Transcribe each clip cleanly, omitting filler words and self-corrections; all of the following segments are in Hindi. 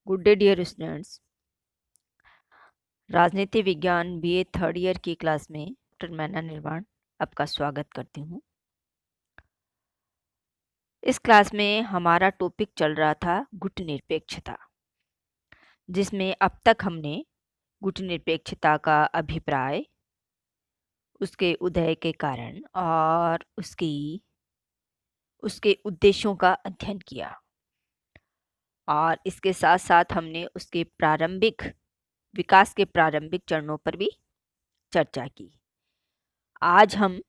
Good day dear students. राजनीति विज्ञान बीए थर्ड ईयर की क्लास में डॉक्टर मैना निर्वाण आपका स्वागत करती हूँ। इस क्लास में हमारा टॉपिक चल रहा था गुटनिरपेक्षता, जिसमें अब तक हमने गुटनिरपेक्षता का अभिप्राय, उसके उदय के कारण और उसके उद्देश्यों का अध्ययन किया और इसके साथ साथ हमने उसके विकास के प्रारंभिक चरणों पर भी चर्चा की। आज हम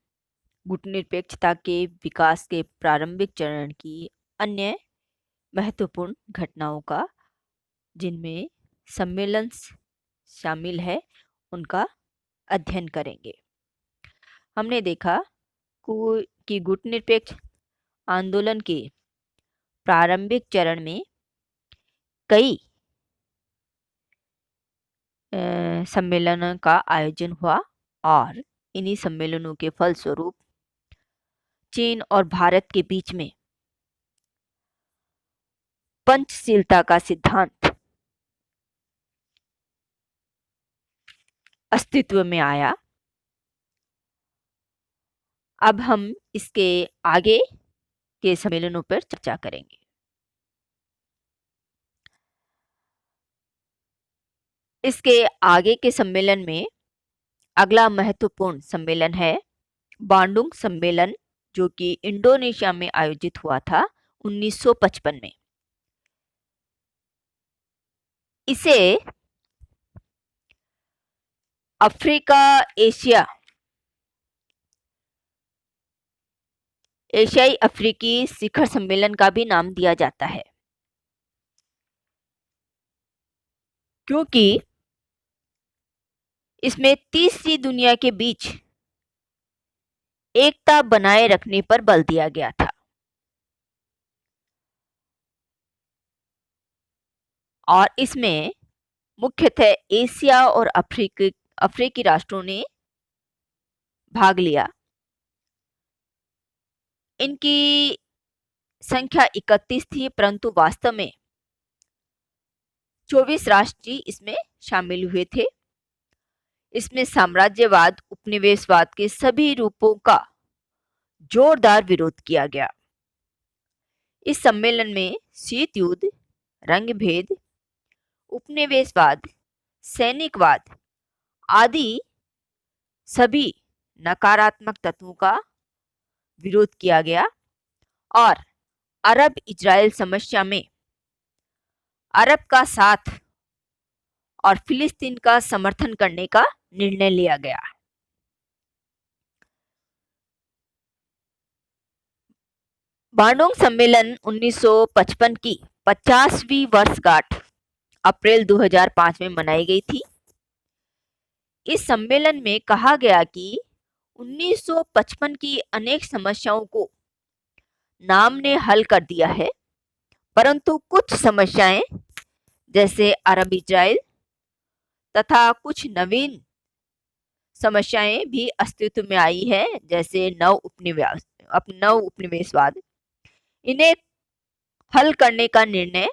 गुटनिरपेक्षता के विकास के प्रारंभिक चरण की अन्य महत्वपूर्ण घटनाओं का, जिनमें सम्मेलन शामिल है, उनका अध्ययन करेंगे। हमने देखा कि गुटनिरपेक्ष आंदोलन के प्रारंभिक चरण में कई सम्मेलनों का आयोजन हुआ और इन्हीं सम्मेलनों के फलस्वरूप चीन और भारत के बीच में पंचशीलता का सिद्धांत अस्तित्व में आया। अब हम इसके आगे के सम्मेलनों पर चर्चा करेंगे। इसके आगे के सम्मेलन में अगला महत्वपूर्ण सम्मेलन है बांडुंग सम्मेलन, जो कि इंडोनेशिया में आयोजित हुआ था 1955 में। इसे एशियाई अफ्रीकी शिखर सम्मेलन का भी नाम दिया जाता है, क्योंकि इसमें तीसरी दुनिया के बीच एकता बनाए रखने पर बल दिया गया था और इसमें मुख्यतः एशिया और अफ्रीकी राष्ट्रों ने भाग लिया। इनकी संख्या 31 थी, परंतु वास्तव में 24 राष्ट्र इसमें शामिल हुए थे। इसमें साम्राज्यवाद, उपनिवेशवाद के सभी रूपों का जोरदार विरोध किया गया। इस सम्मेलन में शीत युद्ध, रंग भेद, उपनिवेशवाद, सैनिकवाद आदि सभी नकारात्मक तत्वों का विरोध किया गया और अरब इजराइल समस्या में अरब का साथ और फिलिस्तीन का समर्थन करने का निर्णय लिया गया। बांडुंग सम्मेलन 1955 की 50वीं वर्षगांठ अप्रैल 2005 में मनाई गई थी। इस सम्मेलन में कहा गया कि 1955 की अनेक समस्याओं को नाम ने हल कर दिया है, परंतु कुछ समस्याएं जैसे अरब इजराइल तथा कुछ नवीन समस्याएं भी अस्तित्व में आई है, जैसे नव उपनिवेशवाद। इन्हें हल करने का निर्णय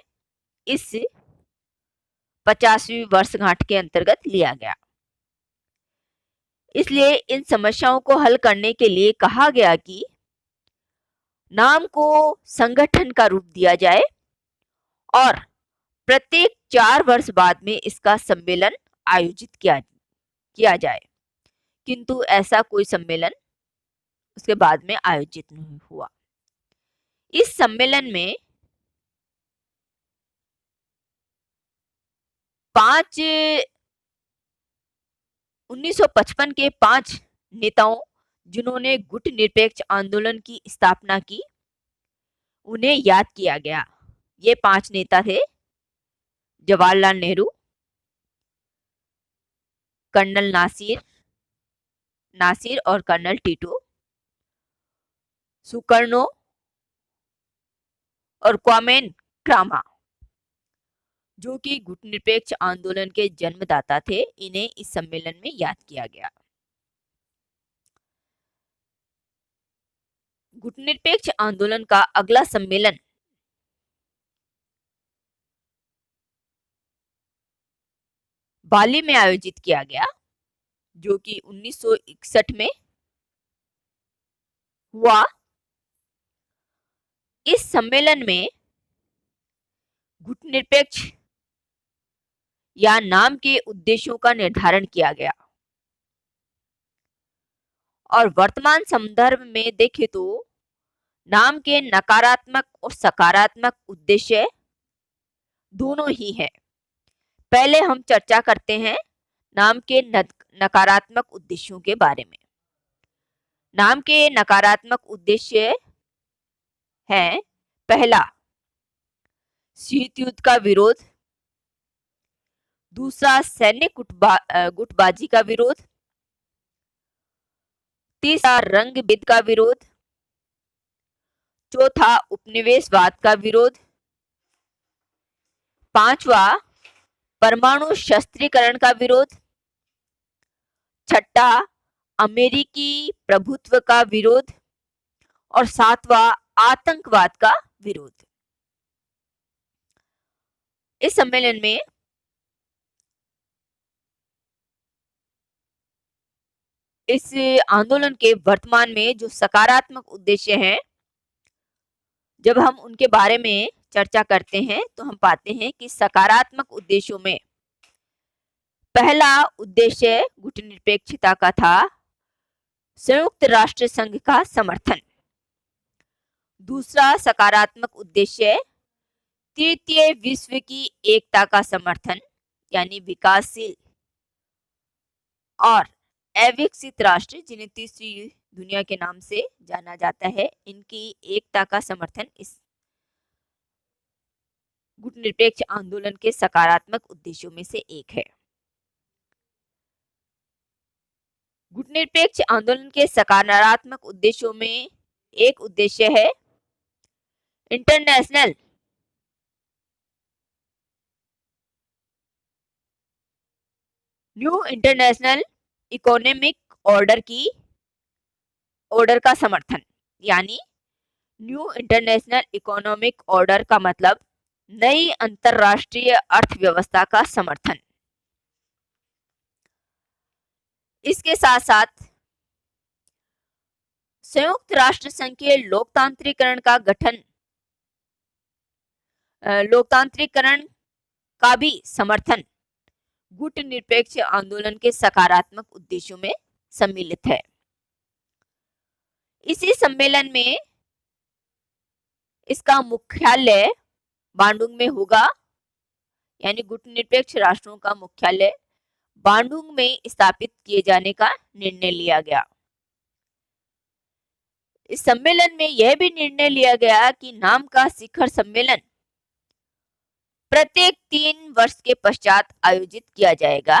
इस 50वीं वर्षगांठ के अंतर्गत लिया गया। इसलिए इन समस्याओं को हल करने के लिए कहा गया कि नाम को संगठन का रूप दिया जाए और प्रत्येक 4 वर्ष बाद में इसका सम्मेलन आयोजित किया जाए, किंतु ऐसा कोई सम्मेलन उसके बाद में आयोजित नहीं हुआ। इस सम्मेलन में 1955 के 5 नेताओं, जिन्होंने गुटनिरपेक्ष आंदोलन की स्थापना की, उन्हें याद किया गया। ये 5 नेता थे जवाहरलाल नेहरू, कर्नल नासिर और कर्नल टीटो, सुकर्णो और क्वामे नक्रुमा, जो कि गुटनिरपेक्ष आंदोलन के जन्मदाता थे। इन्हें इस सम्मेलन में याद किया गया। गुटनिरपेक्ष आंदोलन का अगला सम्मेलन बाली में आयोजित किया गया, जो कि 1961 में हुआ। इस सम्मेलन में गुटनिरपेक्ष या नाम के उद्देश्यों का निर्धारण किया गया और वर्तमान संदर्भ में देखें तो नाम के नकारात्मक और सकारात्मक उद्देश्य दोनों ही हैं। पहले हम चर्चा करते हैं नाम के नकारात्मक उद्देश्यों के बारे में। नाम के नकारात्मक उद्देश्य हैं, पहला शीत युद्ध का विरोध, दूसरा सैन्य गुटबाजी का विरोध, तीसरा रंग भेद का विरोध, चौथा उपनिवेशवाद का विरोध, पांचवा परमाणु शस्त्रीकरण का विरोध, छठा अमेरिकी प्रभुत्व का विरोध और सातवां आतंकवाद का विरोध। इस सम्मेलन में इस आंदोलन के वर्तमान में जो सकारात्मक उद्देश्य हैं, जब हम उनके बारे में चर्चा करते हैं तो हम पाते हैं कि सकारात्मक उद्देश्यों में पहला उद्देश्य गुटनिरपेक्षता का था, संयुक्त राष्ट्र संघ का समर्थन। दूसरा सकारात्मक उद्देश्य तृतीय विश्व की एकता का समर्थन, यानी विकासशील और अविकसित राष्ट्र जिन्हें तीसरी दुनिया के नाम से जाना जाता है, इनकी एकता का समर्थन इस गुटनिरपेक्ष आंदोलन के सकारात्मक उद्देश्यों में से एक है। गुटनिरपेक्ष आंदोलन के सकारात्मक उद्देश्यों में एक उद्देश्य है international new international economic order का समर्थन, यानी न्यू इंटरनेशनल इकोनॉमिक ऑर्डर का मतलब नई अंतरराष्ट्रीय अर्थव्यवस्था का समर्थन। इसके साथ साथ संयुक्त राष्ट्र संघ के लोकतांत्रिकरण का भी समर्थन गुटनिरपेक्ष आंदोलन के सकारात्मक उद्देश्यों में सम्मिलित है। इसी सम्मेलन में इसका मुख्यालय बांडुंग में होगा, यानी गुटनिरपेक्ष राष्ट्रों का मुख्यालय बांडुंग में स्थापित किए जाने का निर्णय लिया गया। इस सम्मेलन में यह भी निर्णय लिया गया कि नाम का शिखर सम्मेलन प्रत्येक 3 वर्ष के पश्चात आयोजित किया जाएगा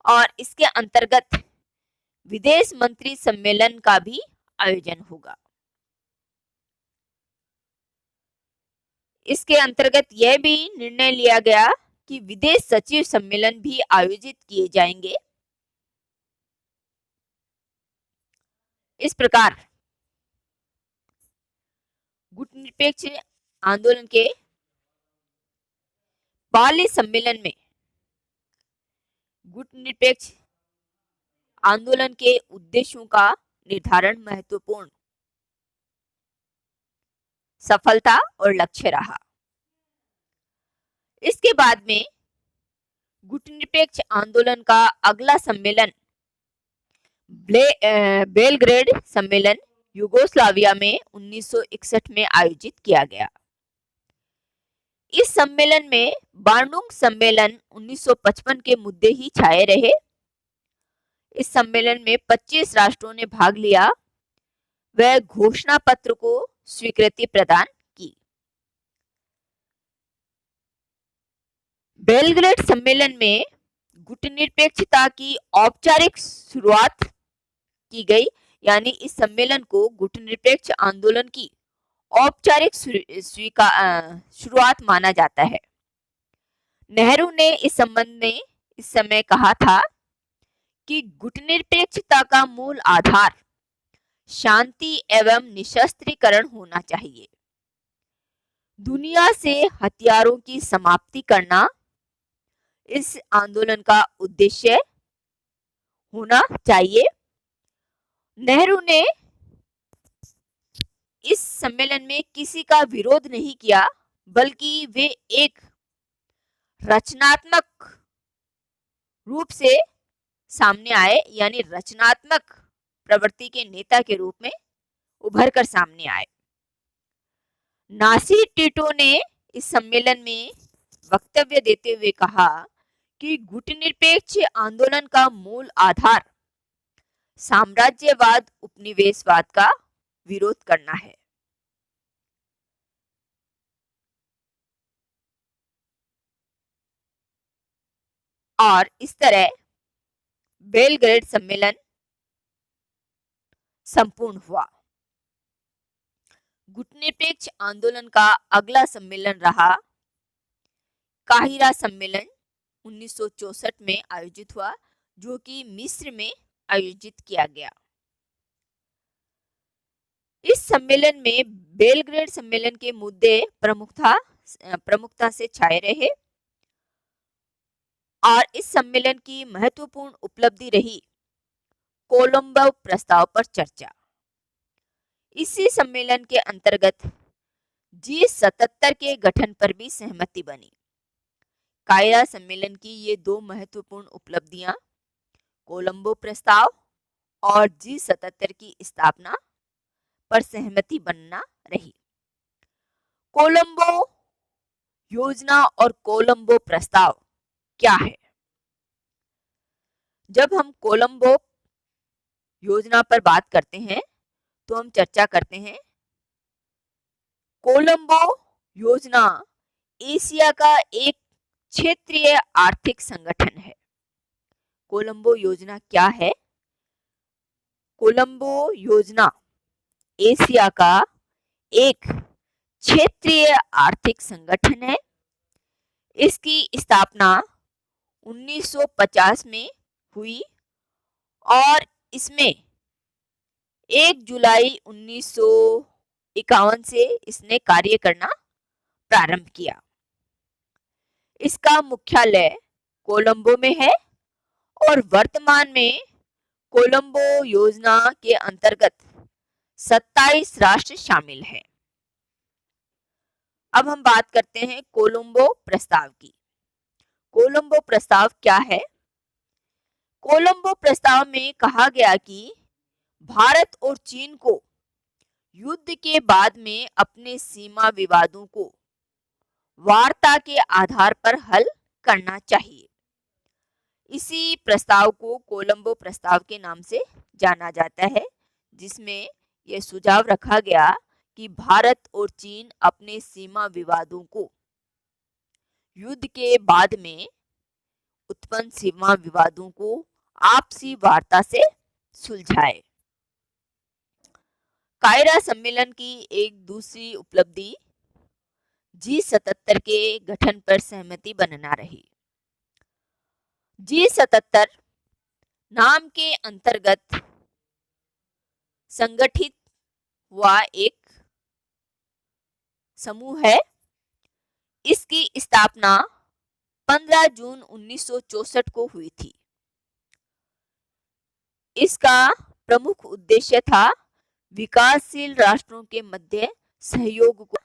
और इसके अंतर्गत विदेश मंत्री सम्मेलन का भी आयोजन होगा। इसके अंतर्गत यह भी निर्णय लिया गया कि विदेश सचिव सम्मेलन भी आयोजित किए जाएंगे। इस प्रकार गुटनिरपेक्ष आंदोलन के बाली सम्मेलन में गुटनिरपेक्ष आंदोलन के उद्देश्यों का निर्धारण महत्वपूर्ण सफलता और लक्ष्य रहा। इसके बाद में गुटनिरपेक्ष आंदोलन का अगला सम्मेलन बेलग्रेड सम्मेलन यूगोस्लाविया में 1961 में आयोजित किया गया। इस सम्मेलन में बांडुंग सम्मेलन 1955 के मुद्दे ही छाए रहे। इस सम्मेलन में 25 राष्ट्रों ने भाग लिया। वह घोषणा पत्र को स्वीकृति प्रदान की। बेलग्रेड सम्मेलन में गुटनिरपेक्षता की औपचारिक शुरुआत की गई, यानी इस सम्मेलन को गुटनिरपेक्ष आंदोलन की औपचारिक शुरुआत माना जाता है। नेहरू ने इस संबंध में इस समय कहा था कि गुटनिरपेक्षता का मूल आधार शांति एवं निशस्त्रीकरण होना चाहिए। दुनिया से हथियारों की समाप्ति करना इस आंदोलन का उद्देश्य होना चाहिए। नेहरू ने इस सम्मेलन में किसी का विरोध नहीं किया, बल्कि वे एक रचनात्मक रूप से सामने आए, यानी रचनात्मक प्रवृत्ति के नेता के रूप में उभर कर सामने आए। नासी टिटो ने इस सम्मेलन में वक्तव्य देते हुए कहा कि गुटनिरपेक्ष आंदोलन का मूल आधार साम्राज्यवाद उपनिवेशवाद का विरोध करना है। और इस तरह बेलग्रेड सम्मेलन संपूर्ण हुआ। गुटनिरपेक्ष आंदोलन का अगला सम्मेलन रहा काहिरा सम्मेलन 1964 में आयोजित हुआ, जो कि मिस्र में आयोजित किया गया। इस सम्मेलन में बेलग्रेड सम्मेलन के मुद्दे प्रमुखता से छाए रहे और इस सम्मेलन की महत्वपूर्ण उपलब्धि रही कोलंबो प्रस्ताव पर चर्चा। इसी सम्मेलन के अंतर्गत G77 के गठन पर भी सहमति बनी। कायरा सम्मेलन की ये दो महत्वपूर्ण उपलब्धियां कोलंबो प्रस्ताव और G77 की स्थापना पर सहमति बनना रही। कोलंबो योजना और कोलंबो प्रस्ताव क्या है? जब हम कोलंबो योजना पर बात करते हैं तो हम चर्चा करते हैं कोलंबो योजना एशिया का एक क्षेत्रीय आर्थिक संगठन है। कोलंबो योजना क्या है? कोलंबो योजना एशिया का एक क्षेत्रीय आर्थिक संगठन है। इसकी स्थापना 1950 में हुई और इसमें 1 जुलाई 1951 से इसने कार्य करना प्रारंभ किया। इसका मुख्यालय कोलंबो में है और वर्तमान में कोलंबो योजना के अंतर्गत 27 राष्ट्र शामिल हैं। अब हम बात करते हैं कोलंबो प्रस्ताव की। कोलंबो प्रस्ताव क्या है? कोलंबो प्रस्ताव में कहा गया कि भारत और चीन को युद्ध के बाद में अपने सीमा विवादों को वार्ता के आधार पर हल करना चाहिए। इसी प्रस्ताव को कोलंबो प्रस्ताव के नाम से जाना जाता है, जिसमें यह सुझाव रखा गया कि भारत और चीन अपने सीमा विवादों को युद्ध के बाद में उत्पन्न सीमा विवादों को आपसी वार्ता से सुलझाए। कायरा सम्मेलन की एक दूसरी उपलब्धि G77 के गठन पर सहमति बनना रही। G77 नाम के अंतर्गत संगठित हुआ एक समूह है। इसकी स्थापना 15 जून 1964 को हुई थी। इसका प्रमुख उद्देश्य था विकासशील राष्ट्रों के मध्य सहयोग को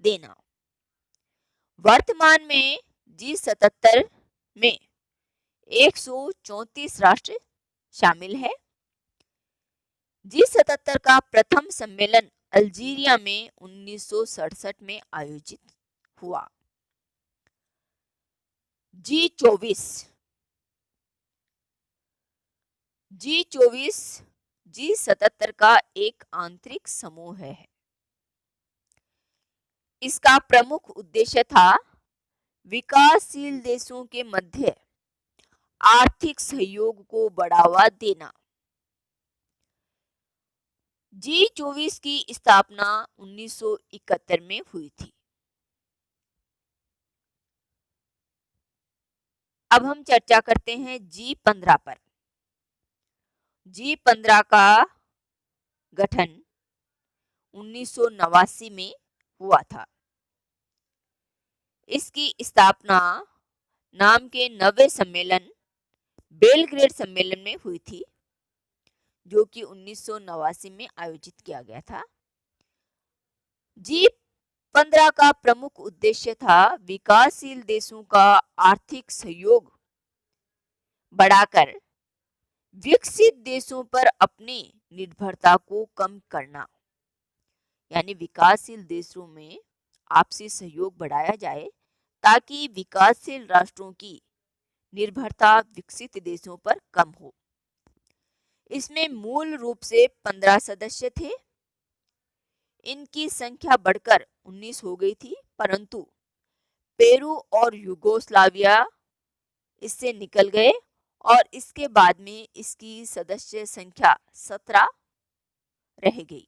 देना। वर्तमान में G77 में 134 राष्ट्र शामिल है। G77 का प्रथम सम्मेलन अल्जीरिया में 1967 में आयोजित हुआ। G24 G77 का एक आंतरिक समूह है। इसका प्रमुख उद्देश्य था विकासशील देशों के मध्य आर्थिक सहयोग को बढ़ावा देना। G24 की स्थापना 1971 में हुई थी। अब हम चर्चा करते हैं G15 पर। G15 का गठन 1989 में हुआ था। इसकी स्थापना नाम के 9वें सम्मेलन बेलग्रेड सम्मेलन में हुई थी, जो कि 1989 में आयोजित किया गया था। G15 का प्रमुख उद्देश्य था विकासशील देशों का आर्थिक सहयोग बढ़ाकर विकसित देशों पर अपनी निर्भरता को कम करना। यानी विकासशील देशों में आपसी सहयोग बढ़ाया जाए ताकि विकासशील राष्ट्रों की निर्भरता विकसित देशों पर कम हो। इसमें मूल रूप से 15 सदस्य थे। इनकी संख्या बढ़कर 19 हो गई थी, परंतु पेरू और यूगोस्लाविया इससे निकल गए और इसके बाद में इसकी सदस्य संख्या 17 रह गई,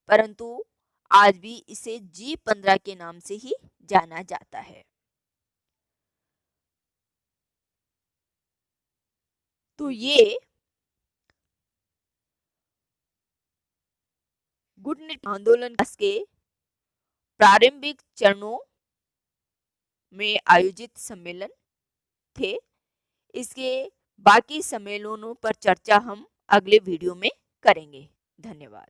परंतु आज भी इसे G15 के नाम से ही जाना जाता है। तो ये गुटनिट आंदोलन के प्रारंभिक चरणों में आयोजित सम्मेलन थे। इसके बाकी सम्मेलनों पर चर्चा हम अगले वीडियो में करेंगे। धन्यवाद।